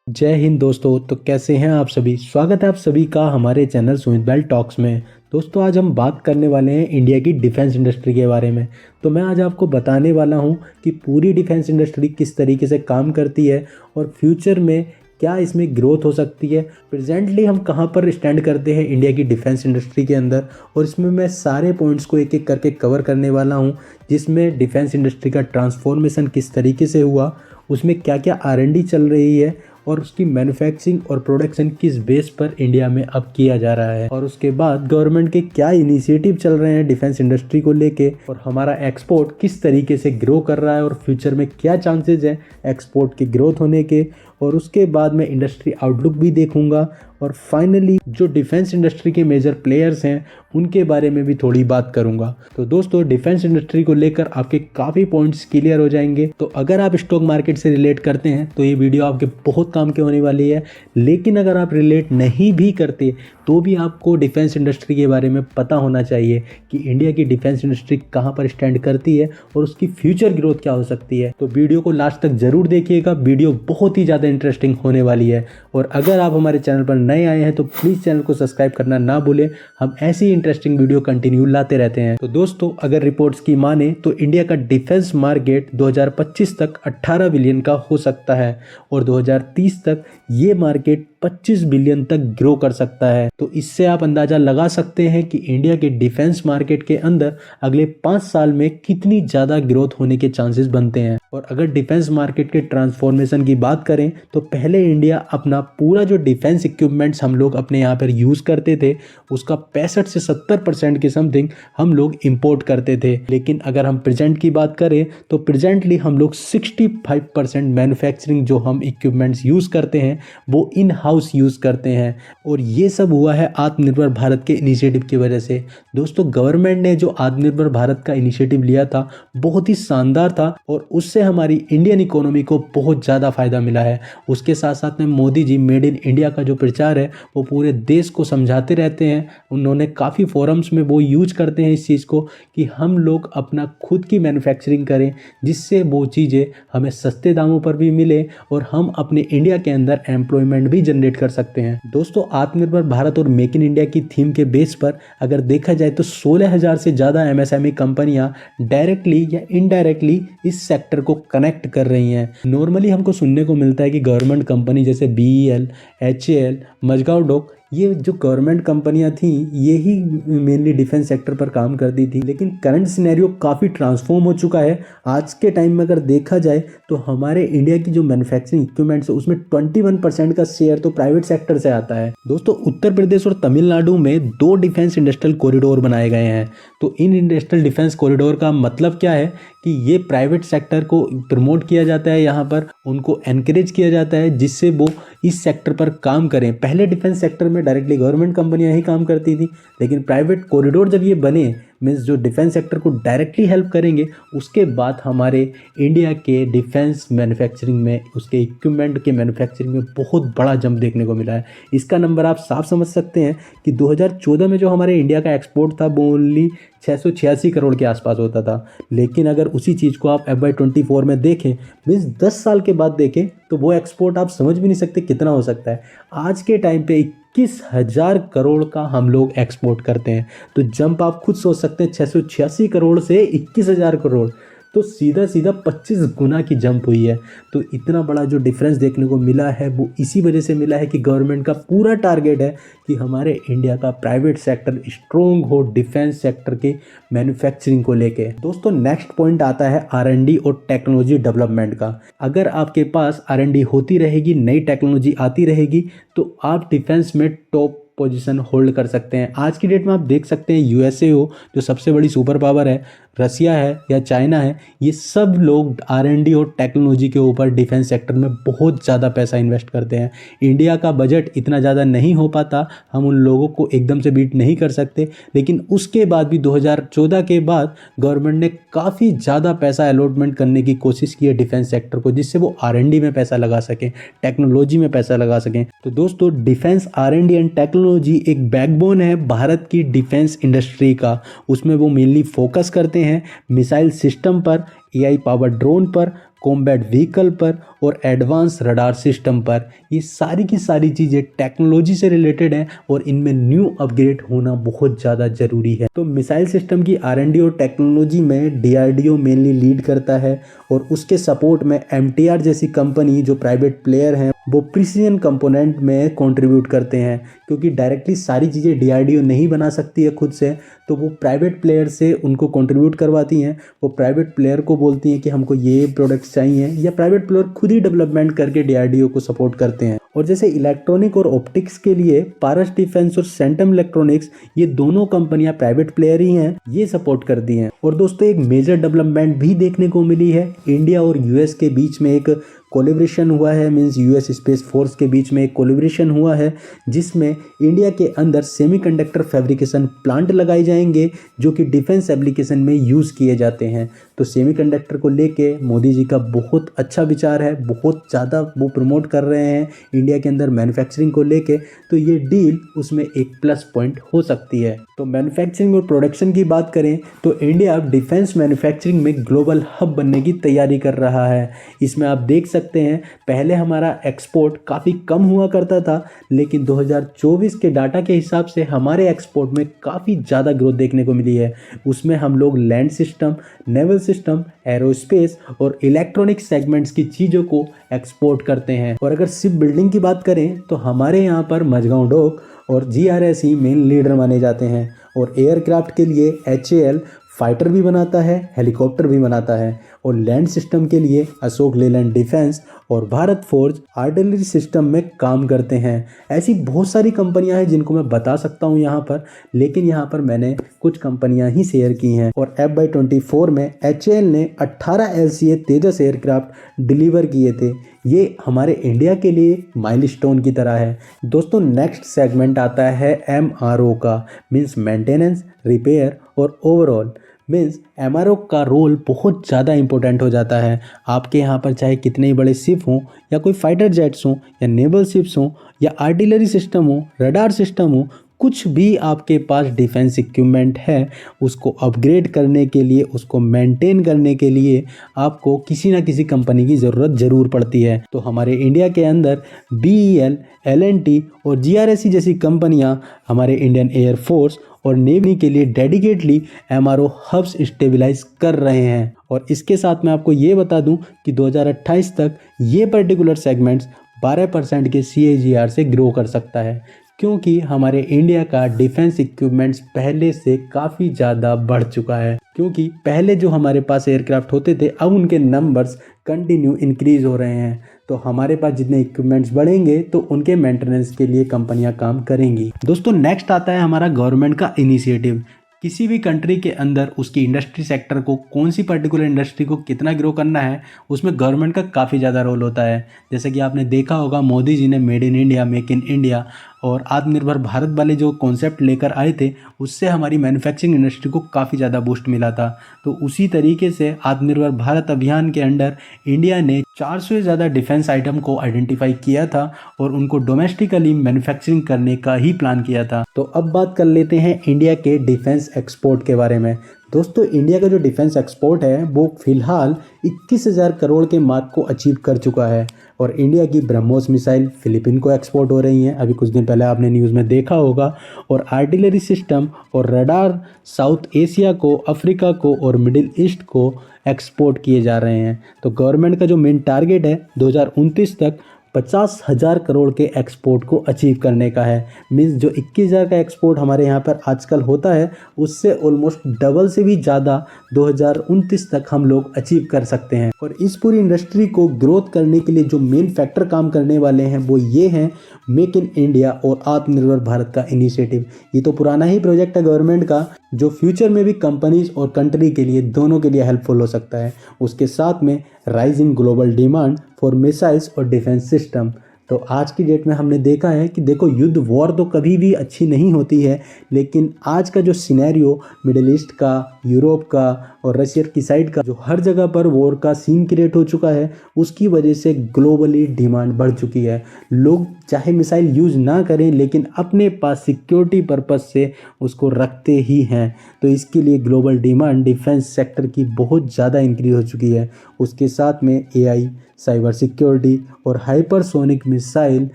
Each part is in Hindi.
जय हिंद दोस्तों। तो कैसे हैं आप सभी। स्वागत है आप सभी का हमारे चैनल सुमित बैल टॉक्स में। दोस्तों आज हम बात करने वाले हैं इंडिया की डिफेंस इंडस्ट्री के बारे में। तो मैं आज आपको बताने वाला हूं कि पूरी डिफेंस इंडस्ट्री किस तरीके से काम करती है और फ्यूचर में क्या इसमें ग्रोथ हो सकती है। प्रेजेंटली हम कहां पर स्टैंड करते हैं इंडिया की डिफेंस इंडस्ट्री के अंदर, और इसमें मैं सारे पॉइंट्स को एक एक करके कवर करने वाला हूं, जिसमें डिफेंस इंडस्ट्री का ट्रांसफॉर्मेशन किस तरीके से हुआ, उसमें क्या क्या R&D चल रही है और उसकी मैन्युफैक्चरिंग और प्रोडक्शन किस बेस पर इंडिया में अब किया जा रहा है, और उसके बाद गवर्नमेंट के क्या इनिशिएटिव चल रहे हैं डिफेंस इंडस्ट्री को लेके, और हमारा एक्सपोर्ट किस तरीके से ग्रो कर रहा है और फ्यूचर में क्या चांसेस हैं एक्सपोर्ट की ग्रोथ होने के। और उसके बाद मैं इंडस्ट्री आउटलुक भी देखूंगा, और फाइनली जो डिफेंस इंडस्ट्री के मेजर प्लेयर्स हैं उनके बारे में भी थोड़ी बात करूंगा। तो दोस्तों डिफेंस इंडस्ट्री को लेकर आपके काफ़ी पॉइंट्स क्लियर हो जाएंगे। तो अगर आप स्टॉक मार्केट से रिलेट करते हैं तो ये वीडियो आपके बहुत काम की होने वाली है, लेकिन अगर आप रिलेट नहीं भी करते तो भी आपको डिफेंस इंडस्ट्री के बारे में पता होना चाहिए कि इंडिया की डिफेंस इंडस्ट्री कहाँ पर स्टैंड करती है और उसकी फ्यूचर ग्रोथ क्या हो सकती है। तो वीडियो को लास्ट तक जरूर देखिएगा, वीडियो बहुत ही ज़्यादा इंटरेस्टिंग होने वाली है। और अगर आप हमारे चैनल पर नए आए हैं तो प्लीज़ चैनल को सब्सक्राइब करना ना भूलें, हम ऐसी इंटरेस्टिंग वीडियो कंटिन्यू लाते रहते हैं। तो दोस्तों अगर रिपोर्ट्स की माने तो इंडिया का डिफेंस मार्केट 2025 तक 18 बिलियन का हो सकता है और 2030 तक ये मार्केट 25 बिलियन तक ग्रो कर सकता है। तो इससे आप अंदाजा लगा सकते हैं कि इंडिया के डिफेंस मार्केट के अंदर अगले 5 साल में कितनी ज़्यादा ग्रोथ होने के चांसेस बनते हैं। और अगर डिफेंस मार्केट के ट्रांसफॉर्मेशन की बात करें तो पहले इंडिया अपना पूरा जो डिफेंस इक्विपमेंट्स हम लोग अपने यहाँ पर यूज़ करते थे उसका 65 से 70% के समथिंग हम लोग इंपोर्ट करते थे। लेकिन अगर हम प्रेजेंट की बात करें तो प्रेजेंटली हम लोग 65% मैन्युफैक्चरिंग जो हम इक्विपमेंट्स यूज़ करते हैं वो इन हाउस यूज़ करते हैं, और ये सब हुआ है आत्मनिर्भर भारत के इनिशिएटिव की वजह से। दोस्तों गवर्नमेंट ने जो आत्मनिर्भर भारत का इनिशिएटिव लिया था बहुत ही शानदार था और उससे हमारी इंडियन इकोनॉमी को बहुत ज़्यादा फायदा मिला है। उसके साथ साथ में Modi ji made in India का जो प्रचार है वो पूरे देश को समझाते रहते हैं। उन्होंने काफ़ी फोरम्स में वो यूज करते हैं इस चीज़ को कि हम लोग अपना खुद की मैन्युफैक्चरिंग करें, जिससे वो चीज़ें हमें सस्ते दामों पर भी मिले और हम अपने इंडिया के अंदर एम्प्लॉयमेंट भी जनरेट कर सकते हैं। दोस्तों आत्मनिर्भर भारत और मेक इन इंडिया की थीम के बेस पर अगर देखा जाए तो 16,000 से ज़्यादा MSME कंपनियां डायरेक्टली या इनडायरेक्टली इस सेक्टर को कनेक्ट कर रही हैं। नॉर्मली हमको सुनने को मिलता है कि गवर्नमेंट कंपनी जैसे BEL, HAL, मजगांव डॉक, ये जो गवर्नमेंट कंपनियां थी यही मेनली डिफेंस सेक्टर पर काम करती थी, लेकिन करंट सिनेरियो काफ़ी ट्रांसफॉर्म हो चुका है। आज के टाइम में अगर देखा जाए तो हमारे इंडिया की जो मैन्युफैक्चरिंग इक्विपमेंट्स है उसमें 21% का शेयर तो प्राइवेट सेक्टर से आता है। दोस्तों उत्तर प्रदेश और तमिलनाडु में 2 डिफेंस इंडस्ट्रियल कॉरिडोर बनाए गए हैं। तो इन इंडस्ट्रियल डिफेंस कॉरिडोर का मतलब क्या है कि ये प्राइवेट सेक्टर को प्रमोट किया जाता है, यहाँ पर उनको एनकरेज किया जाता है जिससे वो इस सेक्टर पर काम करें। पहले डिफेंस सेक्टर में डायरेक्टली गवर्नमेंट कंपनियां ही काम करती थी, लेकिन प्राइवेट कॉरिडोर जब ये बने मीन्स जो डिफेंस सेक्टर को डायरेक्टली हेल्प करेंगे, उसके बाद हमारे इंडिया के डिफेंस मैन्युफैक्चरिंग में, उसके इक्विपमेंट के मैन्युफैक्चरिंग में बहुत बड़ा जंप देखने को मिला है। इसका नंबर आप साफ समझ सकते हैं कि 2014 में जो हमारे इंडिया का एक्सपोर्ट था वो ओनली 686 करोड़ के आसपास होता था, लेकिन अगर उसी चीज़ को आप FY24 में देखें मीन्स 10 साल के बाद देखें तो वो एक्सपोर्ट आप समझ भी नहीं सकते कितना हो सकता है। आज के टाइम पे 21,000 करोड़ का हम लोग एक्सपोर्ट करते हैं। तो जंप आप खुद सोच सकते हैं, 686 करोड़ से 21,000 करोड़, तो सीधा सीधा 25 गुना की जंप हुई है। तो इतना बड़ा जो डिफरेंस देखने को मिला है वो इसी वजह से मिला है कि गवर्नमेंट का पूरा टारगेट है कि हमारे इंडिया का प्राइवेट सेक्टर स्ट्रोंग हो डिफेंस सेक्टर के मैन्युफैक्चरिंग को लेके। दोस्तों नेक्स्ट पॉइंट आता है R&D और टेक्नोलॉजी डेवलपमेंट का। अगर आपके पास R&D होती रहेगी, नई टेक्नोलॉजी आती रहेगी, तो आप डिफेंस में टॉप पोजीशन होल्ड कर सकते हैं। आज की डेट में आप देख सकते हैं USA हो जो सबसे बड़ी सुपर पावर है, रसिया है या चाइना है, ये सब लोग R&D और टेक्नोलॉजी के ऊपर डिफेंस सेक्टर में बहुत ज़्यादा पैसा इन्वेस्ट करते हैं। इंडिया का बजट इतना ज़्यादा नहीं हो पाता, हम उन लोगों को एकदम से बीट नहीं कर सकते, लेकिन उसके बाद भी 2014 के बाद गवर्नमेंट ने काफ़ी ज़्यादा पैसा अलॉटमेंट करने की कोशिश की है डिफेंस सेक्टर को, जिससे वो R&D में पैसा लगा सकें, टेक्नोलॉजी में पैसा लगा सकें। तो दोस्तों डिफेंस R&D एंड टेक्नोलॉजी एक बैकबोन है भारत की डिफेंस इंडस्ट्री का। उसमें वो मेनली फोकस करते हैं मिसाइल सिस्टम पर, AI पावर ड्रोन पर, कॉम्बैट व्हीकल पर और एडवांस रडार सिस्टम पर। ये सारी की सारी चीज़ें टेक्नोलॉजी से रिलेटेड हैं और इनमें न्यू अपग्रेड होना बहुत ज़्यादा ज़रूरी है। तो मिसाइल सिस्टम की R&D और टेक्नोलॉजी में DRDO मेनली लीड करता है और उसके सपोर्ट में MTR जैसी कंपनी जो प्राइवेट प्लेयर हैं वो प्रिसीजन कंपोनेंट में कंट्रीब्यूट करते हैं, क्योंकि डायरेक्टली सारी चीज़ें DRDO नहीं बना सकती है खुद से, तो वो प्राइवेट प्लेयर से उनको कंट्रीब्यूट करवाती हैं। वो प्राइवेट प्लेयर को बोलती हैं कि हमको ये प्रोडक्ट्स चाहिए, या प्राइवेट प्लेयर खुद ही डेवलपमेंट करके DRDO को सपोर्ट करते हैं। और जैसे इलेक्ट्रॉनिक और ऑप्टिक्स के लिए पारस डिफेंस और सेंटम इलेक्ट्रॉनिक्स, ये दोनों कंपनियां प्राइवेट प्लेयर ही हैं, ये सपोर्ट करती हैं। और दोस्तों एक मेजर डेवलपमेंट भी देखने को मिली है, इंडिया और US के बीच में एक कोलैबोरेशन हुआ है, मींस US स्पेस फोर्स के बीच में एक कोलैबोरेशन हुआ है, जिसमें इंडिया के अंदर सेमीकंडक्टर फैब्रिकेशन प्लांट लगाए जाएंगे जो कि डिफेंस एप्लीकेशन में यूज़ किए जाते हैं। तो सेमीकंडक्टर को लेके मोदी जी का बहुत अच्छा विचार है, बहुत ज़्यादा वो प्रमोट कर रहे हैं इंडिया के अंदर मैन्युफैक्चरिंग को लेके, तो ये डील उसमें एक प्लस पॉइंट हो सकती है। तो मैन्युफैक्चरिंग और प्रोडक्शन की बात करें तो इंडिया डिफेंस मैन्युफैक्चरिंग में ग्लोबल हब बनने की तैयारी कर रहा है। इसमें आप देख सकते हैं पहले हमारा एक्सपोर्ट काफ़ी कम हुआ करता था, लेकिन 2024 के डाटा के हिसाब से हमारे एक्सपोर्ट में काफ़ी ज़्यादा ग्रोथ देखने को मिली है। उसमें हम लोग land system, naval system, aerospace और इलेक्ट्रॉनिक सेगमेंट्स की चीज़ों को एक्सपोर्ट करते हैं। और अगर शिप बिल्डिंग की बात करें तो हमारे यहाँ पर मझगांव डॉक और GRSE मेन लीडर माने जाते हैं। और एयरक्राफ्ट के लिए HAL फाइटर भी बनाता है, हेलीकॉप्टर भी बनाता है। और लैंड सिस्टम के लिए अशोक लेलैंड डिफेंस और भारत फोर्ज आर्टिलरी सिस्टम में काम करते हैं। ऐसी बहुत सारी कंपनियां हैं जिनको मैं बता सकता हूं यहाँ पर, लेकिन यहाँ पर मैंने कुछ कंपनियां ही शेयर की हैं। और FY24 में HAL ने 18 LCA तेजस एयरक्राफ्ट डिलीवर किए थे। ये हमारे इंडिया के लिए माइलस्टोन की तरह है। दोस्तों नेक्स्ट सेगमेंट आता है MRO का, मीन्स मेंटेनेंस, रिपेयर और ओवरऑल। मीन्स MRO का रोल बहुत ज़्यादा इंपॉर्टेंट हो जाता है। आपके यहाँ पर चाहे कितने ही बड़े शिप हों, या कोई फाइटर जेट्स हों, या नेवल शिप्स हों, या आर्टिलरी सिस्टम हो, रडार सिस्टम हो, कुछ भी आपके पास डिफेंस इक्विपमेंट है, उसको अपग्रेड करने के लिए, उसको मेंटेन करने के लिए आपको किसी ना किसी कंपनी की ज़रूरत ज़रूर पड़ती है। तो हमारे इंडिया के अंदर BEL, L&T और GRSE जैसी कंपनियां हमारे इंडियन एयरफोर्स और नेवी के लिए डेडिकेटली MRO हब्स स्टेबलाइज कर रहे हैं। और इसके साथ मैं आपको ये बता दूं कि 2028 तक ये पर्टिकुलर सेगमेंट्स 12% के CAGR से ग्रो कर सकता है, क्योंकि हमारे इंडिया का डिफेंस इक्विपमेंट्स पहले से काफ़ी ज़्यादा बढ़ चुका है। क्योंकि पहले जो हमारे पास एयरक्राफ्ट होते थे, अब उनके नंबर्स कंटिन्यू इंक्रीज हो रहे हैं। तो हमारे पास जितने इक्विपमेंट्स बढ़ेंगे तो उनके मेंटेनेंस के लिए कंपनियां काम करेंगी। दोस्तों नेक्स्ट आता है हमारा गवर्नमेंट का इनिशिएटिव। किसी भी कंट्री के अंदर उसकी इंडस्ट्री सेक्टर को, कौन सी पर्टिकुलर इंडस्ट्री को कितना ग्रो करना है, उसमें गवर्नमेंट का काफ़ी ज़्यादा रोल होता है। जैसे कि आपने देखा होगा मोदी जी ने made in India, make in India और आत्मनिर्भर भारत वाले जो कॉन्सेप्ट लेकर आए थे, उससे हमारी मैन्युफैक्चरिंग इंडस्ट्री को काफ़ी ज़्यादा बूस्ट मिला था। तो उसी तरीके से आत्मनिर्भर भारत अभियान के अंडर इंडिया ने 400 से ज़्यादा डिफेंस आइटम को आइडेंटिफाई किया था और उनको डोमेस्टिकली मैन्युफैक्चरिंग करने का ही प्लान किया था। तो अब बात कर लेते हैं इंडिया के डिफेंस एक्सपोर्ट के बारे में। दोस्तों इंडिया का जो डिफेंस एक्सपोर्ट है वो फिलहाल 21,000 करोड़ के मार्क को अचीव कर चुका है। और इंडिया की ब्रह्मोस मिसाइल फिलीपीन को एक्सपोर्ट हो रही हैं, अभी कुछ दिन पहले आपने न्यूज़ में देखा होगा। और आर्टिलरी सिस्टम और रडार साउथ एशिया को, अफ्रीका को और मिडिल ईस्ट को एक्सपोर्ट किए जा रहे हैं। तो गवर्नमेंट का जो मेन टारगेट है 2029 तक 50,000 करोड़ के एक्सपोर्ट को अचीव करने का है। मीन्स जो 21,000 का एक्सपोर्ट हमारे यहाँ पर आजकल होता है, उससे ऑलमोस्ट डबल से भी ज़्यादा 2029 तक हम लोग अचीव कर सकते हैं। और इस पूरी इंडस्ट्री को ग्रोथ करने के लिए जो मेन फैक्टर काम करने वाले हैं वो ये हैं मेक इन इंडिया और आत्मनिर्भर भारत का इनिशिएटिव। ये तो पुराना ही प्रोजेक्ट है गवर्नमेंट का, जो फ्यूचर में भी कंपनीज और कंट्री के लिए, दोनों के लिए हेल्पफुल हो सकता है। उसके साथ में rising global demand for missiles और डिफेंस सिस्टम। तो आज की डेट में हमने देखा है कि देखो युद्ध, वॉर तो कभी भी अच्छी नहीं होती है, लेकिन आज का जो सिनेरियो मिडिल ईस्ट का, यूरोप का और रशिया की साइड का जो हर जगह पर वॉर का सीन क्रिएट हो चुका है, उसकी वजह से ग्लोबली डिमांड बढ़ चुकी है। लोग चाहे मिसाइल यूज़ ना करें लेकिन अपने पास सिक्योरिटी पर्पस से उसको रखते ही हैं। तो इसके लिए ग्लोबल डिमांड डिफेंस सेक्टर की बहुत ज़्यादा इंक्रीज हो चुकी है। उसके साथ में एआई, साइबर सिक्योरिटी और हाइपरसोनिक मिसाइल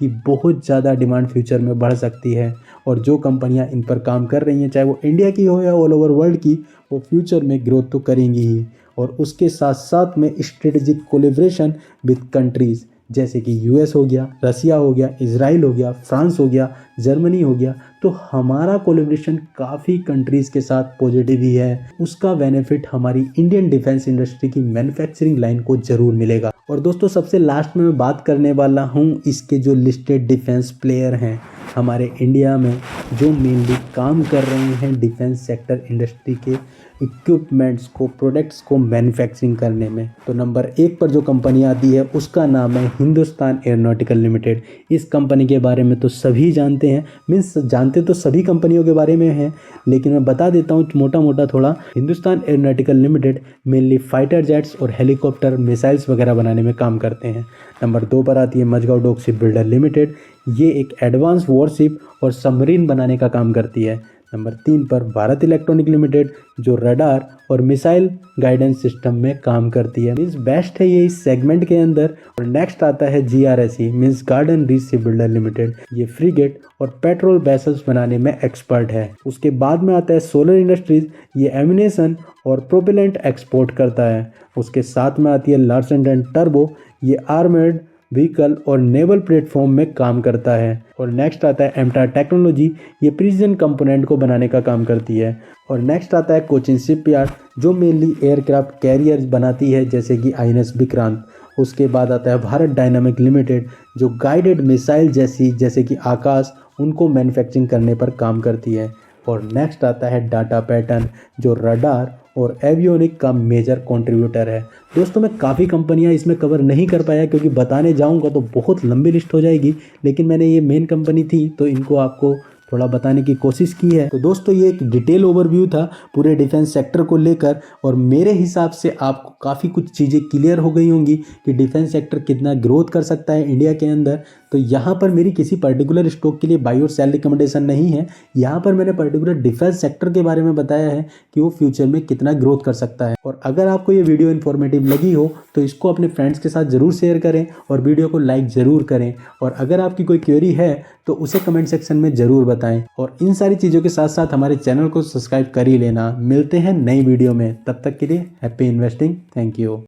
की बहुत ज़्यादा डिमांड फ्यूचर में बढ़ सकती है। और जो कंपनियां इन पर काम कर रही हैं, चाहे वो इंडिया की हो या ऑल ओवर वर्ल्ड की, वो फ्यूचर में ग्रोथ तो करेंगी ही। और उसके साथ साथ में स्ट्रेटेजिक कोलेब्रेशन विद कंट्रीज़ जैसे कि यूएस हो गया, रसिया हो गया, इजराइल हो गया, फ्रांस हो गया, जर्मनी हो गया, तो हमारा कोलेब्रेशन काफ़ी कंट्रीज़ के साथ पॉजिटिव ही है। उसका बेनिफिट हमारी इंडियन डिफेंस इंडस्ट्री की मैन्युफैक्चरिंग लाइन को ज़रूर मिलेगा। और दोस्तों सबसे लास्ट में मैं बात करने वाला हूँ इसके जो लिस्टेड डिफेंस प्लेयर हैं हमारे इंडिया में, जो मेनली काम कर रहे हैं डिफेंस सेक्टर इंडस्ट्री के इक्विपमेंट्स को, प्रोडक्ट्स को मैन्युफैक्चरिंग करने में। तो नंबर 1 पर जो कंपनी आती है उसका नाम है हिंदुस्तान एरोनॉटिकल लिमिटेड। इस कंपनी के बारे में तो सभी जानते हैं, मीन्स जानते तो सभी कंपनियों के बारे में हैं, लेकिन मैं बता देता हूँ मोटा मोटा थोड़ा। Hindustan aeronautical limited mainly fighter jets और हेलीकॉप्टर, मिसाइल्स वगैरह बनाने में काम करते हैं। नंबर 2 पर आती है Mazagon dock ship builder limited. ये एक एडवांस वॉरशिप और सबमरीन बनाने का काम करती है। नंबर 3 पर भारत इलेक्ट्रॉनिक लिमिटेड, जो रडार और मिसाइल गाइडेंस सिस्टम में काम करती है, मीन्स बेस्ट है ये इस सेगमेंट के अंदर। और नेक्स्ट आता है GRSE means garden reach ship builder limited. ये फ्रीगेट और पेट्रोल वेसल्स बनाने में एक्सपर्ट है। उसके बाद में आता है सोलर इंडस्ट्रीज। ये एम्यूनेशन और प्रोपेलेंट एक्सपोर्ट करता है। उसके साथ में आती है लार्सन एंड टर्बो। ये आर्मर्ड व्हीकल और नेवल प्लेटफॉर्म में काम करता है। और नेक्स्ट आता है एमटार टेक्नोलॉजी। ये प्रिसीजन कंपोनेंट को बनाने का काम करती है। और नेक्स्ट आता है कोचिन शिपयार्ड, जो मेनली एयरक्राफ्ट कैरियर्स बनाती है जैसे कि INS विक्रांत। उसके बाद आता है भारत डायनामिक लिमिटेड, जो गाइडेड मिसाइल जैसे कि आकाश, उनको मैन्युफैक्चरिंग करने पर काम करती है। और नेक्स्ट आता है डाटा पैटर्न, जो रडार और एवियोनिक का मेजर कंट्रीब्यूटर है। दोस्तों मैं काफ़ी कंपनियां इसमें कवर नहीं कर पाया क्योंकि बताने जाऊंगा तो बहुत लंबी लिस्ट हो जाएगी, लेकिन मैंने ये मेन कंपनी थी तो इनको आपको थोड़ा बताने की कोशिश की है। तो दोस्तों ये एक डिटेल ओवरव्यू था पूरे डिफेंस सेक्टर को लेकर, और मेरे हिसाब से आपको काफ़ी कुछ चीज़ें क्लियर हो गई होंगी कि डिफेंस सेक्टर कितना ग्रोथ कर सकता है इंडिया के अंदर। तो यहाँ पर मेरी किसी पर्टिकुलर स्टॉक के लिए बाई और सेल रिकमेंडेशन नहीं है। यहाँ पर मैंने पर्टिकुलर डिफेंस सेक्टर के बारे में बताया है कि वो फ्यूचर में कितना ग्रोथ कर सकता है। और अगर आपको ये वीडियो इन्फॉर्मेटिव लगी हो तो इसको अपने फ्रेंड्स के साथ ज़रूर शेयर करें और वीडियो को लाइक ज़रूर करें। और अगर आपकी कोई क्वेरी है तो उसे कमेंट सेक्शन में ज़रूर बताएं। और इन सारी चीज़ों के साथ साथ हमारे चैनल को सब्सक्राइब कर ही लेना। मिलते हैं नई वीडियो में, तब तक के लिए हैप्पी इन्वेस्टिंग। Thank you.